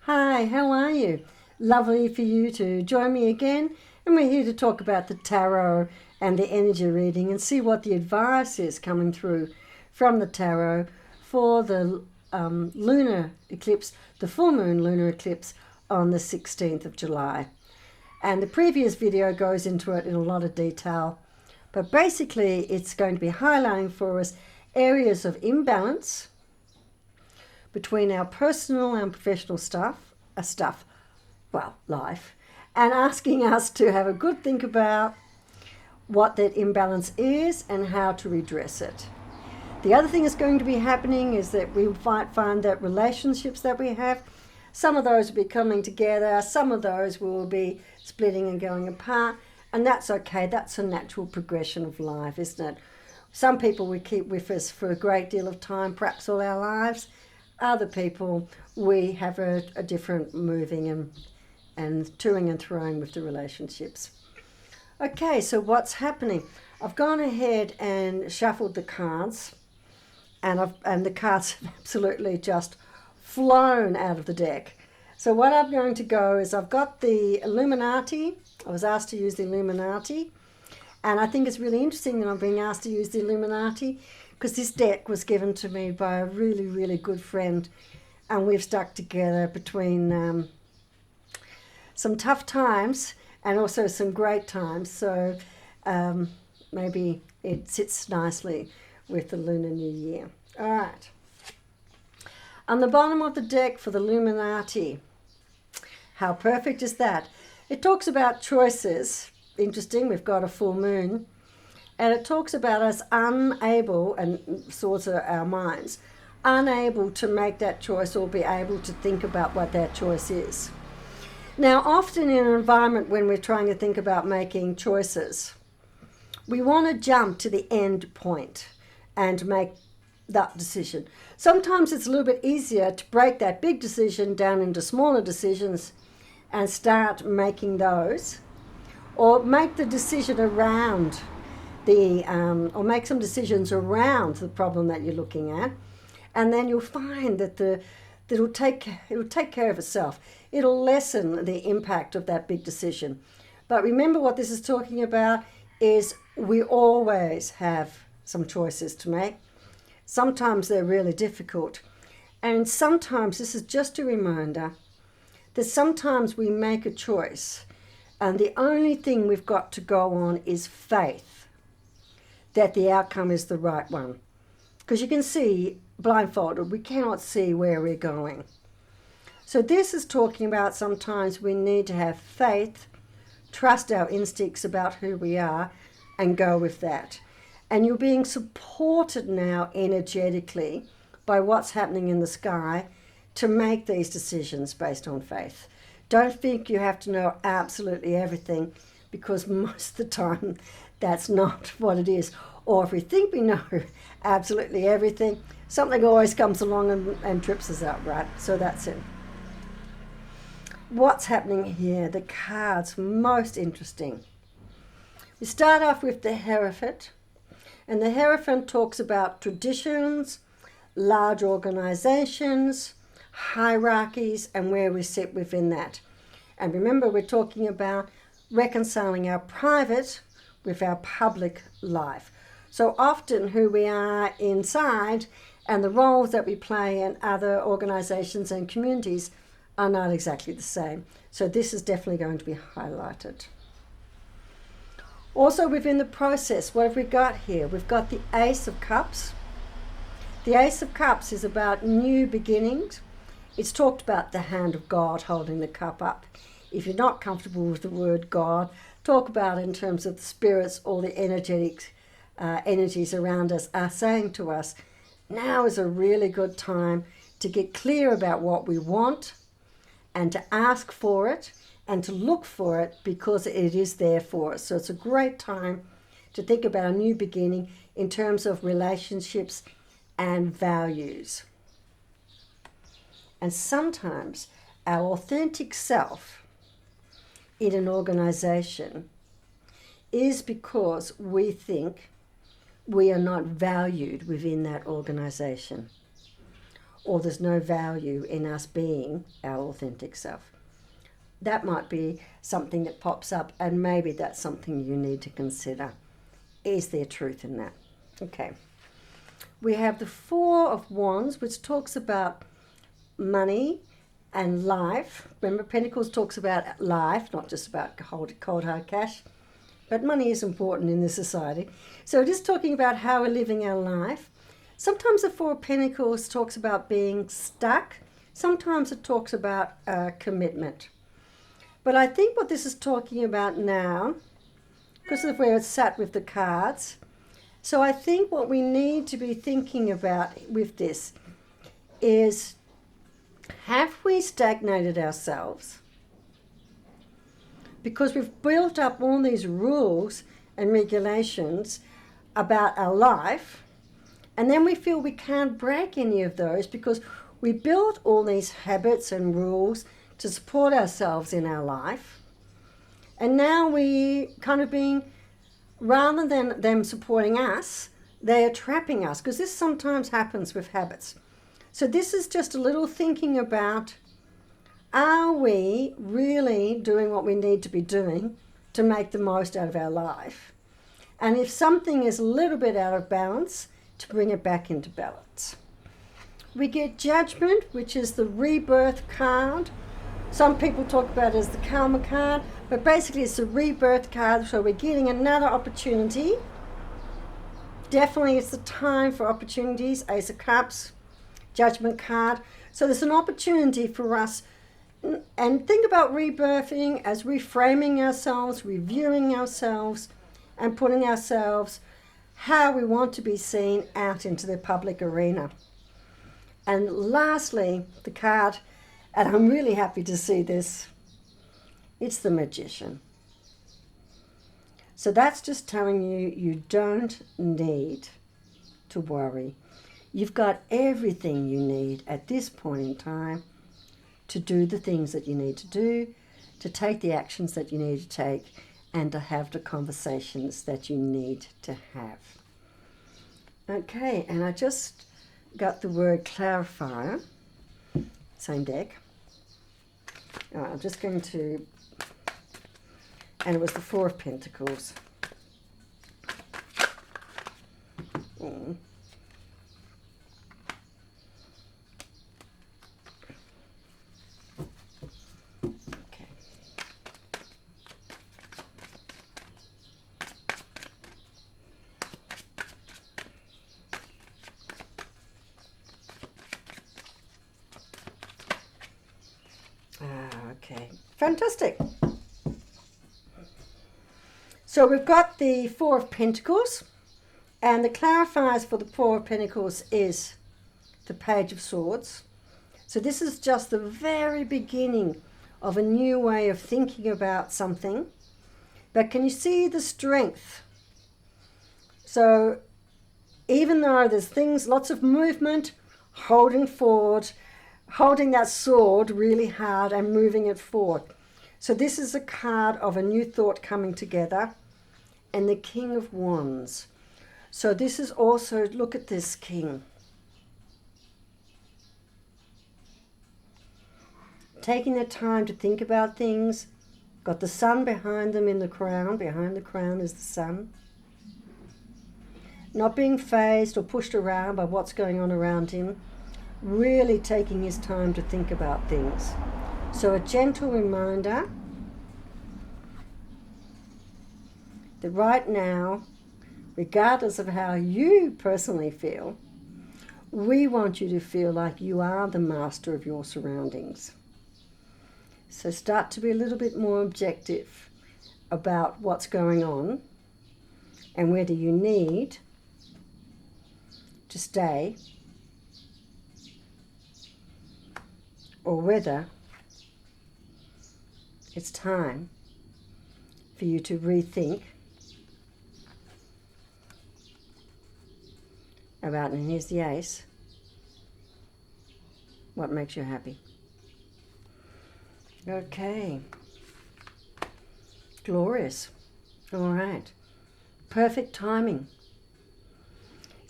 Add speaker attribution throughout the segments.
Speaker 1: Hi, how are you? Lovely for you to join me again. And we're here to talk about the tarot and the energy reading and see what the advice is coming through from the tarot for the lunar eclipse, the full moon lunar eclipse on the 16th of July. And the previous video goes into it in a lot of detail. But basically, it's going to be highlighting for us areas of imbalance between our personal and professional life, and asking us to have a good think about what that imbalance is and how to redress it. The other thing that's going to be happening is that we might find that relationships that we have, some of those will be coming together, some of those will be splitting and going apart, and that's okay. That's a natural progression of life, isn't it? Some people we keep with us for a great deal of time, perhaps all our lives. Other people, we have a different moving and toing and throwing with the relationships. Okay, so what's happening? I've gone ahead and shuffled the cards, and the cards have absolutely just flown out of the deck. So what I'm going to go is I've got the Illuminati. I was asked to use the Illuminati, and I think it's really interesting that I'm being asked to use the Illuminati, because this deck was given to me by a really, really good friend, and we've stuck together between some tough times and also some great times. So maybe it sits nicely with the Lunar New Year. All right. On the bottom of the deck for the Illuminati, how perfect is that? It talks about choices. Interesting, we've got a full moon. And it talks about us unable, and sort of our minds, unable to make that choice or be able to think about what that choice is. Now, often in an environment when we're trying to think about making choices, we want to jump to the end point and make that decision. Sometimes it's a little bit easier to break that big decision down into smaller decisions and start making those, or make the decision around or make some decisions around the problem that you're looking at, and then you'll find that it'll take care of itself. It'll lessen the impact of that big decision. But remember, what this is talking about is we always have some choices to make. Sometimes they're really difficult, and sometimes this is just a reminder that sometimes we make a choice, and the only thing we've got to go on is faith that the outcome is the right one. Because you can see, blindfolded, we cannot see where we're going. So this is talking about sometimes we need to have faith, trust our instincts about who we are, and go with that. And you're being supported now energetically by what's happening in the sky to make these decisions based on faith. Don't think you have to know absolutely everything, because most of the time that's not what it is. Or if we think we know absolutely everything, something always comes along and trips us up, right? So that's it. What's happening here? The cards, most interesting. We start off with the Hierophant, and the Hierophant talks about traditions, large organizations, hierarchies, and where we sit within that. And remember, we're talking about reconciling our private with our public life. So often who we are inside and the roles that we play in other organizations and communities are not exactly the same. So this is definitely going to be highlighted. Also within the process, what have we got here? We've got the Ace of Cups. The Ace of Cups is about new beginnings. It's talked about the hand of God holding the cup up. If you're not comfortable with the word God, talk about in terms of the spirits or the energies around us are saying to us, now is a really good time to get clear about what we want and to ask for it and to look for it, because it is there for us. So it's a great time to think about a new beginning in terms of relationships and values. And sometimes our authentic self in an organization is because we think we are not valued within that organization, or there's no value in us being our authentic self. That might be something that pops up, and maybe that's something you need to consider. Is there truth in that? Okay. We have the Four of Wands, which talks about money and life. Remember, Pentacles talks about life, not just about cold hard cash. But money is important in this society. So it is talking about how we're living our life. Sometimes the Four of Pentacles talks about being stuck. Sometimes it talks about commitment. But I think what this is talking about now, because of where it's sat with the cards, so I think what we need to be thinking about with this is, have we stagnated ourselves? Because we've built up all these rules and regulations about our life, and then we feel we can't break any of those because we built all these habits and rules to support ourselves in our life. And now we kind of being, rather than them supporting us, they are trapping us, because this sometimes happens with habits. So this is just a little thinking about, are we really doing what we need to be doing to make the most out of our life? And if something is a little bit out of balance, to bring it back into balance. We get Judgment, which is the rebirth card. Some people talk about it as the karma card, but basically it's a rebirth card, so we're getting another opportunity. Definitely it's the time for opportunities. Ace of Cups, Judgment card. So there's an opportunity for us. And think about rebirthing as reframing ourselves, reviewing ourselves, and putting ourselves how we want to be seen out into the public arena. And lastly, the card, and I'm really happy to see this, it's the Magician. So that's just telling you, you don't need to worry. You've got everything you need at this point in time to do the things that you need to do, to take the actions that you need to take, and to have the conversations that you need to have. Okay, and I just got the word Clarifier, same deck. All right, I'm just going to, and it was the Four of Pentacles. Okay, fantastic. So we've got the Four of Pentacles, and the clarifiers for the Four of Pentacles is the Page of Swords. So this is just the very beginning of a new way of thinking about something. But can you see the strength? So even though there's things, lots of movement, holding forward, holding that sword really hard and moving it forward. So this is a card of a new thought coming together, and the King of Wands. So this is also, look at this King. Taking the time to think about things. Got the sun behind them in the crown. Behind the crown is the sun. Not being fazed or pushed around by what's going on around him. Really taking his time to think about things. So a gentle reminder that right now, regardless of how you personally feel, we want you to feel like you are the master of your surroundings. So start to be a little bit more objective about what's going on and whether you need to stay or whether it's time for you to rethink about, and here's the Ace, what makes you happy. Okay. Glorious. All right. Perfect timing.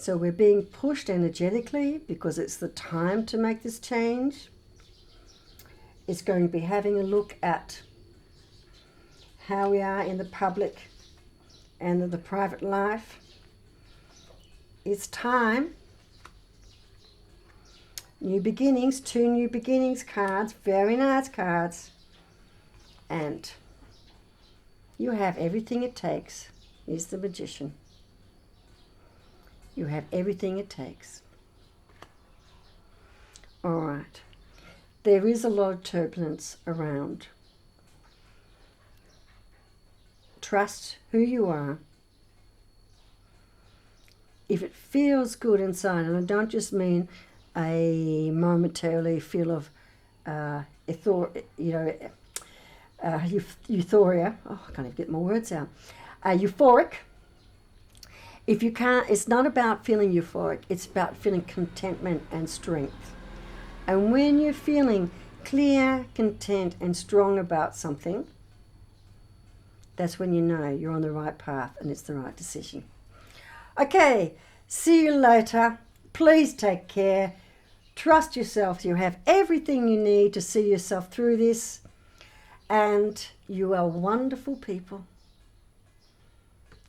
Speaker 1: So we're being pushed energetically because it's the time to make this change. It's going to be having a look at how we are in the public and in the private life. It's time. New beginnings, 2 new beginnings cards, very nice cards. And you have everything it takes. Here's the Magician. You have everything it takes. All right. There is a lot of turbulence around. Trust who you are. If it feels good inside, and I don't just mean a momentarily feel of euphoria. Oh, I can't even get my words out. Euphoric. If you can't, it's not about feeling euphoric. It's about feeling contentment and strength. And when you're feeling clear, content, and strong about something, that's when you know you're on the right path and it's the right decision. Okay, see you later. Please take care. Trust yourself. You have everything you need to see yourself through this. And you are wonderful people.